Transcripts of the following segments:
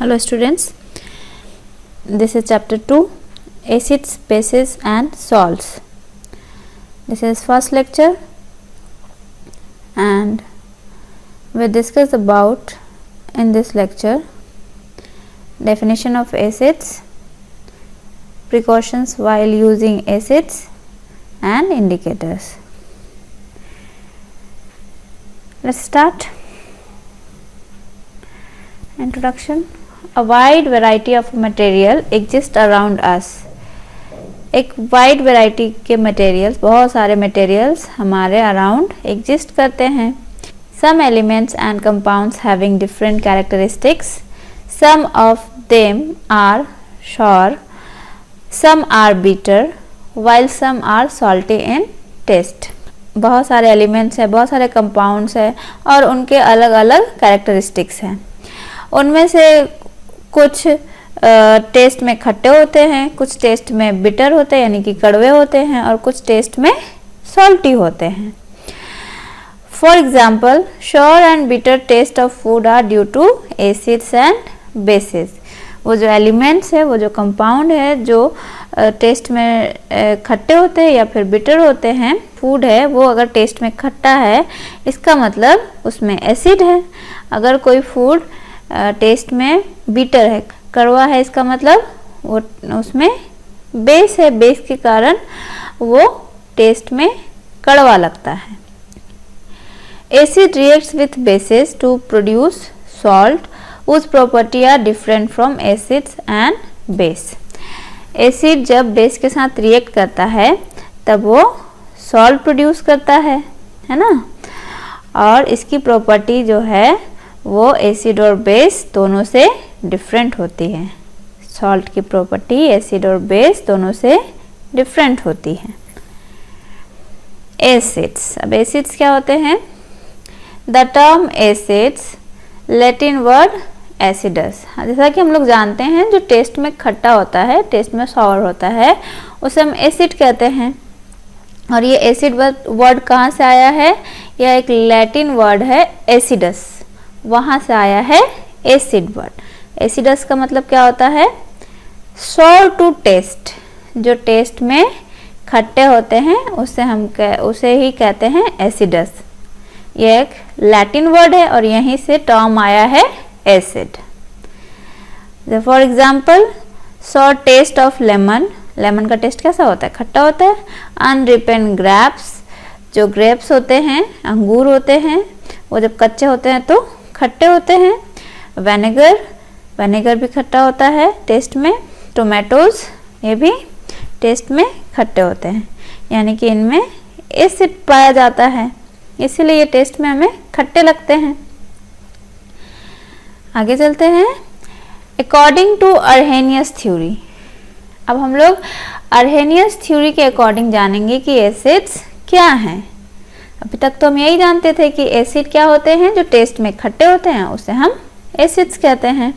Hello students, this is chapter 2, acids, bases and salts. This is first lecture and we discuss about in this lecture definition of acids, precautions while using acids and indicators. Let's start. Introduction. A wide variety of material exist around us. एक wide variety के materials, बहुत सारे materials हमारे around exist करते हैं. Some elements and compounds having different characteristics. Some of them are sour, some are bitter, while some are salty in taste. बहुत सारे elements हैं, बहुत सारे कंपाउंड्स हैं और उनके अलग अलग कैरेक्टरिस्टिक्स हैं. उनमें से कुछ टेस्ट में खट्टे होते हैं, कुछ टेस्ट में बिटर होते हैं यानी कि कड़वे होते हैं और कुछ टेस्ट में सॉल्टी होते हैं. For example, sour and bitter taste of food are due to acids and bases. वो जो एलिमेंट्स है, वो जो कंपाउंड है जो टेस्ट में खट्टे होते हैं या फिर बिटर होते हैं, फूड है वो अगर टेस्ट में खट्टा है इसका मतलब उसमें एसिड है. अगर कोई फूड टेस्ट में बिटर है, कड़वा है, इसका मतलब वो उसमें बेस है, बेस के कारण वो टेस्ट में कड़वा लगता है. Acid reacts with bases to produce salt whose property are different from acids and base. Acid जब बेस के साथ रिएक्ट करता है तब वो सॉल्ट प्रोड्यूस करता है ना, और इसकी प्रॉपर्टी जो है वो एसिड और बेस दोनों से डिफरेंट होती है. सॉल्ट की प्रॉपर्टी एसिड और बेस दोनों से डिफरेंट होती है. एसिड्स, अब एसिड्स क्या होते हैं? The term acids Latin word acidus. जैसा कि हम लोग जानते हैं जो टेस्ट में खट्टा होता है, टेस्ट में सॉर होता है, उसे हम एसिड कहते हैं. और ये एसिड वर्ड कहाँ से आया है? यह एक लैटिन वर्ड है एसिडस, वहाँ से आया है एसिड वर्ड. एसिडस का मतलब क्या होता है? Sour to taste. जो टेस्ट में खट्टे होते हैं उसे ही कहते हैं एसिडस. यह एक लैटिन वर्ड है और यहीं से टर्म आया है acid. For example, sour taste of lemon. Lemon का टेस्ट कैसा होता है? खट्टा होता है. अनरिपेंड ग्रेप्स, जो ग्रेप्स होते हैं, अंगूर होते हैं, वो जब कच्चे होते हैं तो खट्टे होते हैं. विनेगर, विनेगर भी खट्टा होता है टेस्ट में. टोमेटोज, ये भी टेस्ट में खट्टे होते हैं, यानी कि इनमें एसिड पाया जाता है, इसीलिए ये टेस्ट में हमें खट्टे लगते हैं. आगे चलते हैं. According to Arrhenius theory. अब हम लोग अर्हेनियस थ्योरी के अकॉर्डिंग जानेंगे कि एसिड्स क्या हैं. अभी तक तो हम यही जानते थे कि एसिड क्या होते हैं, जो टेस्ट में खट्टे होते हैं उसे हम एसिड्स कहते हैं.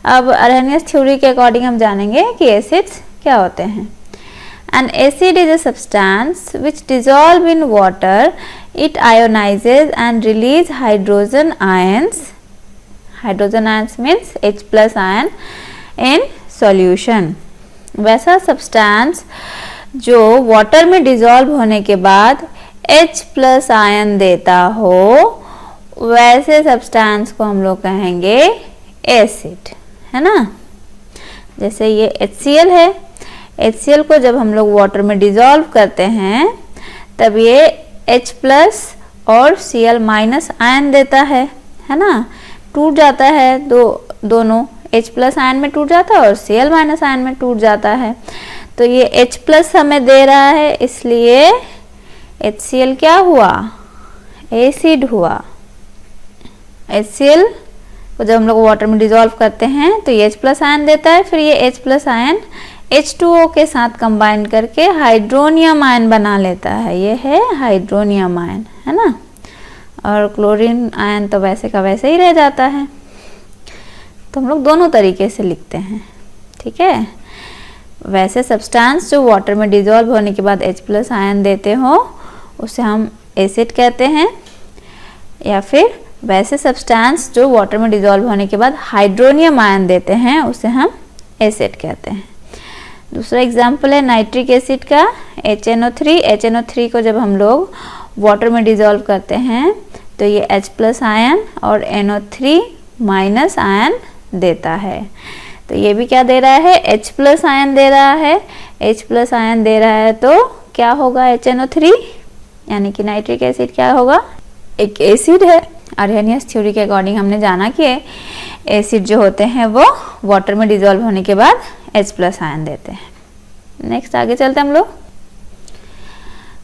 अब अर्हेनियस थ्योरी के अकॉर्डिंग हम जानेंगे कि एसिड्स क्या होते हैं. An acid is a substance which dissolve in water. It ionizes and release hydrogen ions. Hydrogen ions means H plus ion in solution. वैसा सब्सटेंस जो वाटर में डिजॉल्व होने के बाद H प्लस आयन देता हो, वैसे सब्सटेंस को हम लोग कहेंगे एसिड, है ना. जैसे ये HCl है. HCl को जब हम लोग वाटर में डिजॉल्व करते हैं तब ये H प्लस और Cl माइनस आयन देता है ना. टूट जाता है, दोनों H प्लस आयन में टूट जाता है और Cl माइनस आयन में टूट जाता है. तो ये H प्लस हमें दे रहा है, इसलिए HCl क्या हुआ? एसिड हुआ. HCl को जब हम लोग वाटर में डिजॉल्व करते हैं तो ये H प्लस आयन देता है, फिर ये H प्लस आयन H2O के साथ कंबाइन करके हाइड्रोनियम आयन बना लेता है. ये है हाइड्रोनियम आयन, है ना. और क्लोरीन आयन तो वैसे का वैसे ही रह जाता है. तो हम लोग दोनों तरीके से लिखते हैं, ठीक है. वैसे सब्सटेंस जो वाटर में डिजॉल्व होने के बाद H प्लस आयन देते हो उसे हम एसिड कहते हैं, या फिर वैसे सब्सटेंस जो वाटर में डिजोल्व होने के बाद हाइड्रोनियम आयन देते हैं उसे हम एसिड कहते हैं। दूसरा एग्जाम्पल है नाइट्रिक एसिड का HNO3। HNO3 को जब हम लोग वाटर में डिजोल्व करते हैं तो ये H+ आयन और NO3- आयन देता है। तो ये भी क्या दे रहा है, H+ आयन दे रहा है। H+ आयन दे रहा है तो क्या होगा HNO3, यानी कि नाइट्रिक एसिड क्या होगा, एक एसिड है। आर्हेनियस थ्योरी के अकॉर्डिंग हमने जाना कि एसिड जो होते हैं वो वाटर में डिजोल्व होने के बाद H+ आयन देते हैं। नेक्स्ट आगे चलते हैं हम लोग।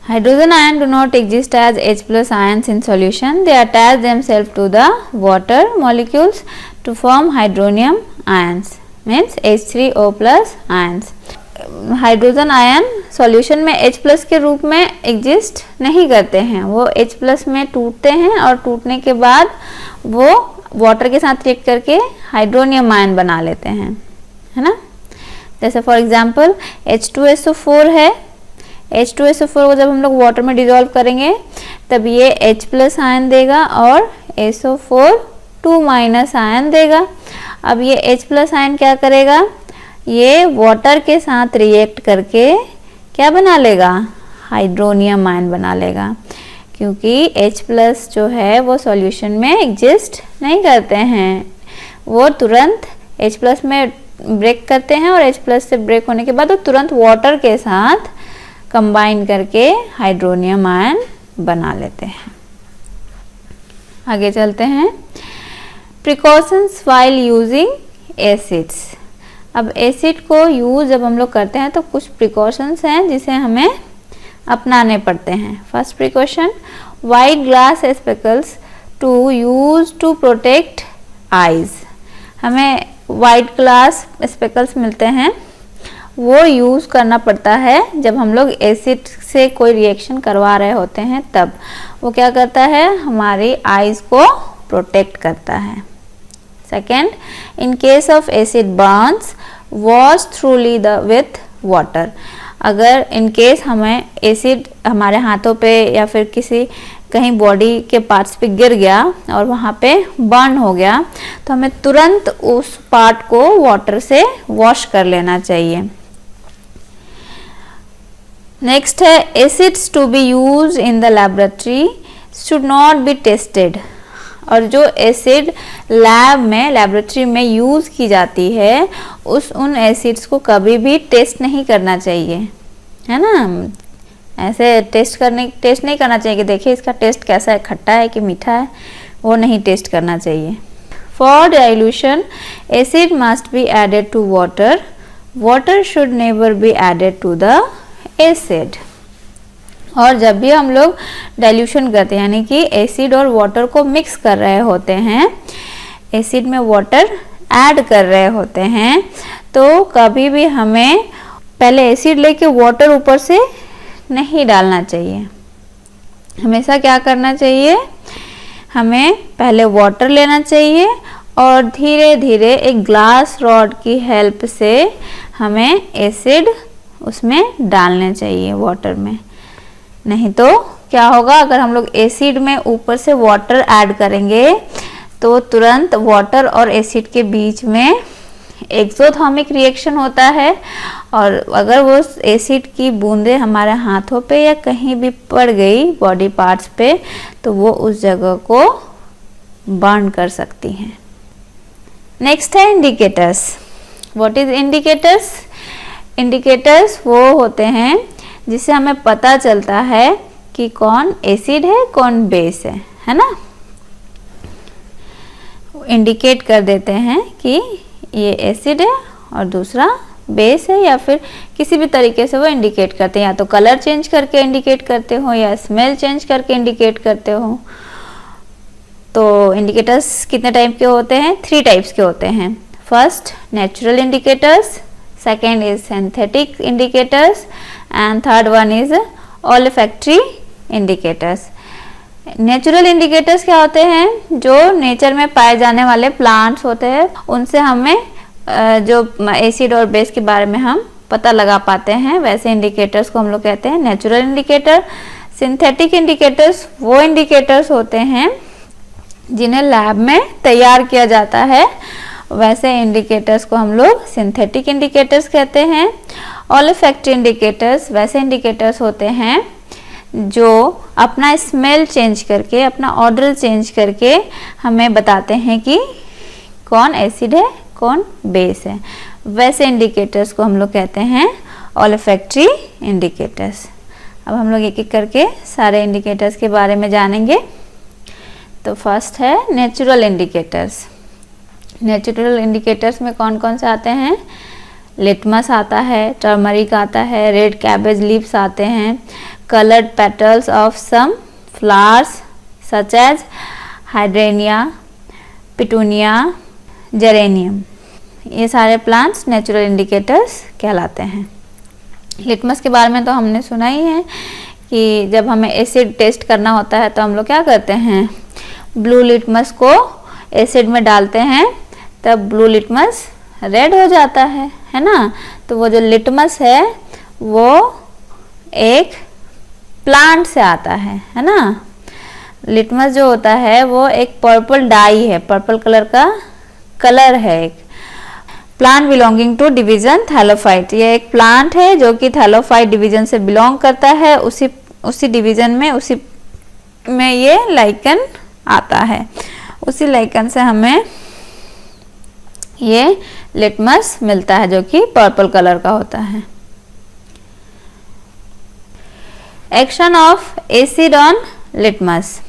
Hydrogen ion do not exist as H+ ions in solution, they attach themselves to the water molecules to form hydronium ions, means H3O+ ions. Hydrogen ion solution में H+ के रूप में एग्जिस्ट नहीं करते हैं, वो H+ में टूटते हैं और टूटने के बाद वो वाटर के साथ रिएक्ट करके हाइड्रोनियम आयन बना लेते हैं, है ना। जैसे फॉर एग्जांपल H2SO4 है। H2SO4 को जब हम लोग वाटर में डिजोल्व करेंगे तब ये H+ आयन देगा और SO4 2- आयन देगा। अब ये H+ आयन क्या करेगा, ये वाटर के साथ रिएक्ट करके क्या बना लेगा, हाइड्रोनियम आयन बना लेगा, क्योंकि H+ जो है वो सॉल्यूशन में एग्जिस्ट नहीं करते हैं, वो तुरंत H+ में ब्रेक करते हैं और H+ से ब्रेक होने के बाद वो तुरंत वाटर के साथ कंबाइन करके हाइड्रोनियम आयन बना लेते हैं। आगे चलते हैं। Precautions while using acids. अब एसिड को यूज जब हम लोग करते हैं तो कुछ प्रिकॉशंस हैं जिसे हमें अपनाने पड़ते हैं। First precaution, white glass spectacles to use to protect eyes. हमें वाइट ग्लास स्पेकल्स मिलते हैं, वो यूज़ करना पड़ता है जब हम लोग एसिड से कोई रिएक्शन करवा रहे होते हैं तब। वो क्या करता है, हमारी आईज को प्रोटेक्ट करता है। Second, in case of acid Burns wash थ्रूली with water. अगर इन केस हमें एसिड हमारे हाथों पे या फिर किसी कहीं बॉडी के पार्ट्स पे गिर गया और वहाँ पे बर्न हो गया तो हमें तुरंत उस पार्ट को वाटर से वॉश कर लेना चाहिए। नेक्स्ट है, acids to be use in the laboratory should not be tested. और जो एसिड लैब में लैबोरेटरी में यूज़ की जाती है उन एसिड्स को कभी भी टेस्ट नहीं करना चाहिए, है ना। ऐसे टेस्ट नहीं करना चाहिए कि देखिए इसका टेस्ट कैसा है, खट्टा है कि मीठा है, वो नहीं टेस्ट करना चाहिए। For dilution acid must be added to water, water should never be added to the acid. और जब भी हम लोग डाइल्यूशन करते हैं यानी कि एसिड और वाटर को मिक्स कर रहे होते हैं, एसिड में वाटर ऐड कर रहे होते हैं, तो कभी भी हमें पहले एसिड लेके वाटर ऊपर से नहीं डालना चाहिए। हमेशा क्या करना चाहिए, हमें पहले वाटर लेना चाहिए और धीरे धीरे एक ग्लास रॉड की हेल्प से हमें एसिड उसमें डालने चाहिए वाटर में। नहीं तो क्या होगा, अगर हम लोग एसिड में ऊपर से वाटर ऐड करेंगे तो तुरंत वाटर और एसिड के बीच में एक्सोथर्मिक रिएक्शन होता है और अगर वो एसिड की बूंदें हमारे हाथों पे या कहीं भी पड़ गई बॉडी पार्ट्स पे तो वो उस जगह को बर्न कर सकती हैं। नेक्स्ट है indicators. What is indicators? Indicators वो होते हैं जिससे हमें पता चलता है कि कौन एसिड है कौन बेस है ना। इंडिकेट कर देते हैं कि ये एसिड है और दूसरा बेस है, या फिर किसी भी तरीके से वो इंडिकेट करते हैं, या तो कलर चेंज करके इंडिकेट करते हो या स्मेल चेंज करके इंडिकेट करते हो। तो इंडिकेटर्स कितने टाइप के होते हैं? 3 टाइप्स के होते हैं। First, natural indicators, second is synthetic indicators and third one is olfactory indicators. Natural indicators क्या होते हैं? जो नेचर में पाए जाने वाले प्लांट्स होते हैं उनसे हमें जो एसिड और बेस के बारे में हम पता लगा पाते हैं, वैसे इंडिकेटर्स को हम लोग कहते हैं नेचुरल इंडिकेटर। सिंथेटिक इंडिकेटर्स वो इंडिकेटर्स होते हैं जिन्हें लैब में तैयार किया जाता है, वैसे इंडिकेटर्स को हम लोग सिंथेटिक इंडिकेटर्स कहते हैं। ऑल्फैक्टरी इंडिकेटर्स वैसे इंडिकेटर्स होते हैं जो अपना स्मेल चेंज करके, अपना ऑर्डर चेंज करके हमें बताते हैं कि कौन एसिड है कौन बेस है। वैसे इंडिकेटर्स को हम लोग कहते हैं ऑल्फैक्टरी इंडिकेटर्स। अब हम लोग एक एक करके सारे इंडिकेटर्स के बारे में जानेंगे। तो फर्स्ट है नेचुरल इंडिकेटर्स। नेचुरल इंडिकेटर्स में कौन कौन से आते हैं? लिटमस आता है, टर्मरिक आता है, रेड कैबेज लीव्स आते हैं, coloured petals of some flowers such as hydrangea, petunia, geranium. ये सारे प्लांट्स नेचुरल इंडिकेटर्स कहलाते हैं। लिटमस के बारे में तो हमने सुना ही है कि जब हमें एसिड टेस्ट करना होता है तो हम लोग क्या करते हैं, ब्लू लिटमस को एसिड में डालते हैं, तब ब्लू लिटमस रेड हो जाता है ना। तो वो जो लिटमस है वो एक प्लांट से आता है ना। लिटमस जो होता है वो एक पर्पल डाई है, पर्पल कलर का कलर है। एक plant belonging to division thallophyte, ये एक प्लांट है जो कि थैलोफाइट डिवीजन से बिलोंग करता है। उसी डिवीजन में उसी में ये लाइकन आता है। उसी लाइकन से हमें ये लिटमस मिलता है जो कि पर्पल कलर का होता है। Action of acid on litmus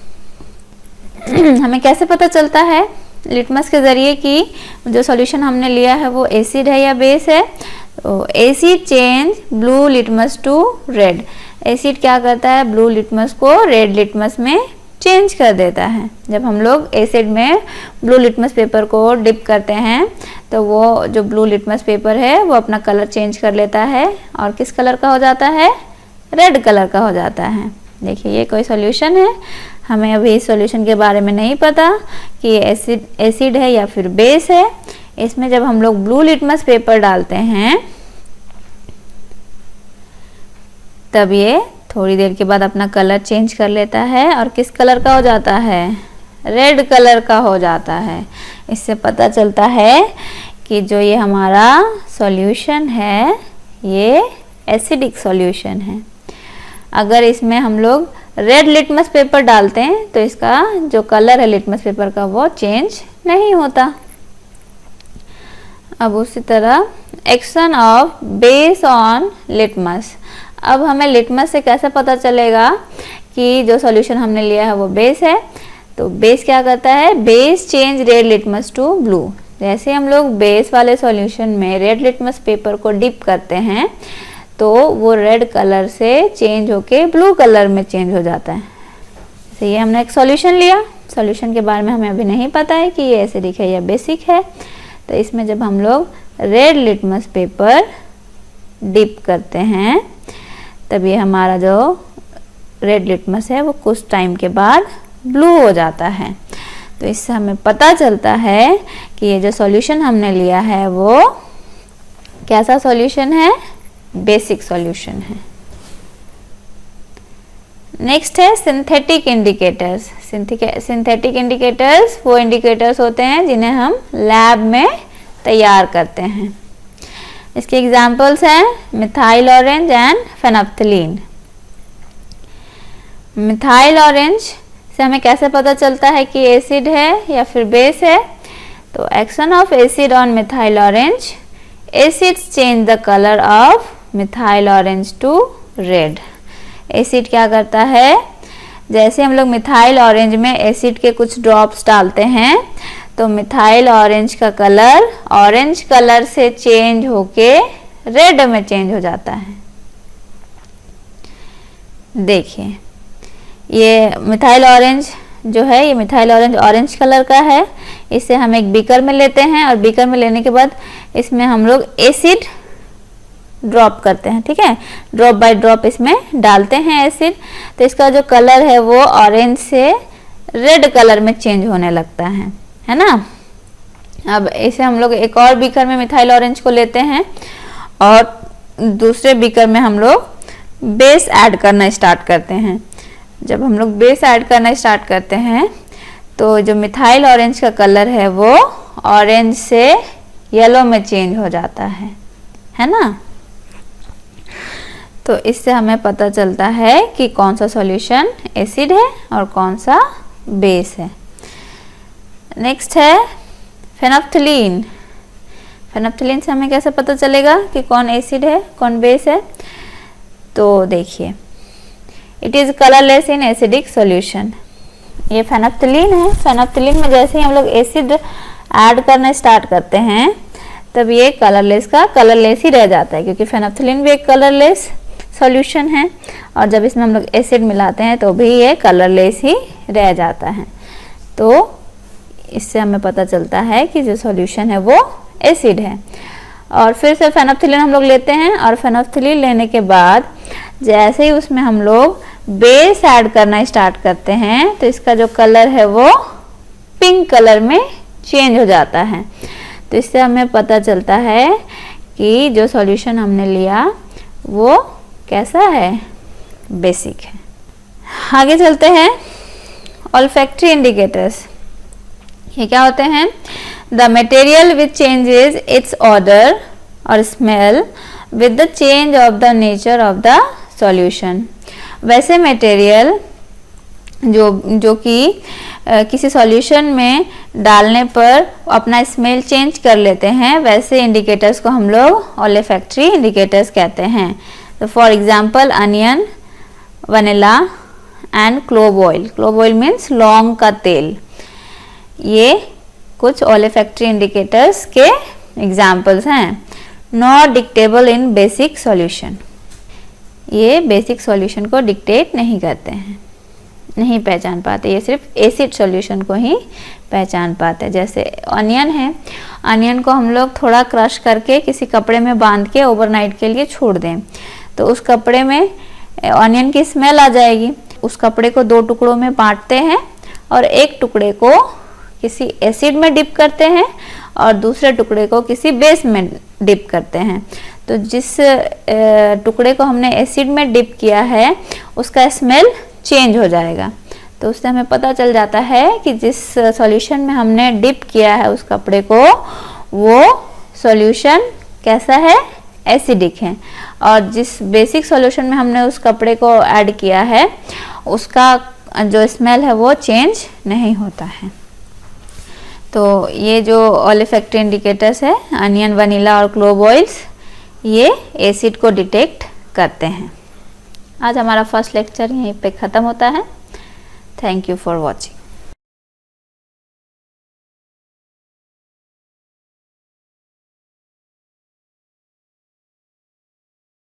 हमें कैसे पता चलता है लिटमस के जरिए कि जो सॉल्यूशन हमने लिया है वो एसिड है या बेस है? तो acid change blue litmus to red. Acid क्या करता है, ब्लू लिटमस को रेड लिटमस में चेंज कर देता है। जब हम लोग एसिड में ब्लू लिटमस पेपर को डिप करते हैं तो वो जो ब्लू लिटमस पेपर है वो अपना कलर चेंज कर लेता है और किस कलर का हो जाता है, रेड कलर का हो जाता है। देखिए ये कोई सॉल्यूशन है, हमें अभी इस सॉल्यूशन के बारे में नहीं पता कि एसिड है या फिर बेस है। इसमें जब हम लोग ब्लू लिटमस पेपर डालते हैं तब ये थोड़ी देर के बाद अपना कलर चेंज कर लेता है और किस कलर का हो जाता है, रेड कलर का हो जाता है। इससे पता चलता है कि जो ये हमारा सॉल्यूशन है ये एसिडिक सॉल्यूशन है। अगर इसमें हम लोग रेड लिटमस पेपर डालते हैं तो इसका जो कलर है लिटमस पेपर का वो चेंज नहीं होता। अब उसी तरह action of base on litmus. अब हमें लिटमस से कैसे पता चलेगा कि जो सॉल्यूशन हमने लिया है वो बेस है? तो बेस क्या करता है, base change red litmus to blue. जैसे हम लोग बेस वाले सॉल्यूशन में रेड लिटमस पेपर को डिप करते हैं तो वो रेड कलर से चेंज होके ब्लू कलर में चेंज हो जाता है। तो ये हमने एक सॉल्यूशन लिया, सॉल्यूशन के बारे में हमें अभी नहीं पता है कि ये एसिडिक है या बेसिक है। तो इसमें जब हम लोग रेड लिटमस पेपर डिप करते हैं तब ये हमारा जो रेड लिटमस है वो कुछ टाइम के बाद ब्लू हो जाता है। तो इससे हमें पता चलता है कि ये जो सॉल्यूशन हमने लिया है वो कैसा सॉल्यूशन है, बेसिक सॉल्यूशन है। नेक्स्ट है सिंथेटिक इंडिकेटर्स। सिंथेटिक इंडिकेटर्स वो इंडिकेटर्स होते हैं जिन्हें हम लैब में तैयार करते हैं। इसके एग्जाम्पल्स हैं methyl orange and phenolphthalein. Methyl orange से हमें कैसे पता चलता है कि एसिड है या फिर बेस है? तो action of acid on methyl orange, acids change the colour of methyl orange to red. Acid क्या करता है, जैसे हम लोग मिथाइल ऑरेंज में एसिड के कुछ ड्रॉप्स डालते हैं तो मिथाइल ऑरेंज का कलर ऑरेंज कलर से चेंज होके रेड में चेंज हो जाता है। देखिए ये मिथाइल ऑरेंज जो है, ये मिथाइल ऑरेंज ऑरेंज कलर का है। इसे हम एक बीकर में लेते हैं और बीकर में लेने के बाद इसमें हम लोग एसिड ड्रॉप करते हैं, ठीक है, ड्रॉप बाय ड्रॉप इसमें डालते हैं एसिड। तो इसका जो कलर है वो ऑरेंज से रेड कलर में चेंज होने लगता है ना। अब इसे हम लोग एक और बीकर में मिथाइल ऑरेंज को लेते हैं और दूसरे बीकर में हम लोग बेस ऐड करना स्टार्ट करते हैं। जब हम लोग बेस ऐड करना स्टार्ट करते हैं तो जो मिथाइल ऑरेंज का कलर है वो ऑरेंज से येलो में चेंज हो जाता है ना। तो इससे हमें पता चलता है कि कौन सा सॉल्यूशन एसिड है और कौन सा बेस है। नेक्स्ट है फेनोल्फथलीन। फेनोल्फथलीन से हमें कैसे पता चलेगा कि कौन एसिड है कौन बेस है? तो देखिए, it is colourless in acidic solution. ये फेनोल्फथलीन है। फेनोल्फथलीन में जैसे ही हम लोग एसिड ऐड करना स्टार्ट करते हैं तब ये कलरलेस ही रह जाता है, क्योंकि फेनोल्फथलीन भी एक कलरलेस सॉल्यूशन है और जब इसमें हम लोग एसिड मिलाते हैं तो भी ये कलरलेस ही रह जाता है। तो इससे हमें पता चलता है कि जो सॉल्यूशन है वो एसिड है। और फिर से फेनोल्फथलीन हम लोग लेते हैं और फेनोल्फथलीन लेने के बाद जैसे ही उसमें हम लोग बेस ऐड करना स्टार्ट करते हैं तो इसका जो कलर है वो पिंक कलर में चेंज हो जाता है। तो इससे हमें पता चलता है कि जो सॉल्यूशन हमने लिया वो कैसा है, बेसिक है। आगे चलते हैं, ऑल्फैक्टरी इंडिकेटर्स। ये क्या होते हैं? The material which changes its odour और smell with the change of the nature of the solution. वैसे मटेरियल जो कि किसी सॉल्यूशन में डालने पर अपना स्मेल चेंज कर लेते हैं, वैसे इंडिकेटर्स को हम लोग ऑल्फैक्टरी इंडिकेटर्स कहते हैं। तो for example onion, vanilla and clove oil. Clove oil means लौंग का तेल। ये कुछ ऑल्फैक्टरी इंडिकेटर्स के एग्जाम्पल्स हैं। Not detectable in basic solution. ये बेसिक सॉल्यूशन को डिक्टेट नहीं करते हैं, नहीं पहचान पाते, ये सिर्फ एसिड सॉल्यूशन को ही पहचान पाते हैं। जैसे अनियन है, अनियन को हम लोग थोड़ा क्रश करके किसी कपड़े में बांध के ओवरनाइट के लिए छोड़ दें तो उस कपड़े में अनियन की स्मेल आ जाएगी। उस कपड़े को 2 टुकड़ों में बांटते हैं और एक टुकड़े को किसी एसिड में डिप करते हैं और दूसरे टुकड़े को किसी बेस में डिप करते हैं। तो जिस टुकड़े को हमने एसिड में डिप किया है उसका स्मेल चेंज हो जाएगा। तो उससे हमें पता चल जाता है कि जिस सॉल्यूशन में हमने डिप किया है उस कपड़े को, वो सॉल्यूशन कैसा है, एसिडिक है। और जिस बेसिक सॉल्यूशन में हमने उस कपड़े को ऐड किया है उसका जो स्मेल है वो चेंज नहीं होता है। तो ये जो ऑल्फैक्टरी इंडिकेटर्स है, अनियन, वनीला और क्लोव ऑयल्स, ये एसिड को डिटेक्ट करते हैं। आज हमारा फर्स्ट लेक्चर यहीं पे ख़त्म होता है। Thank you for watching.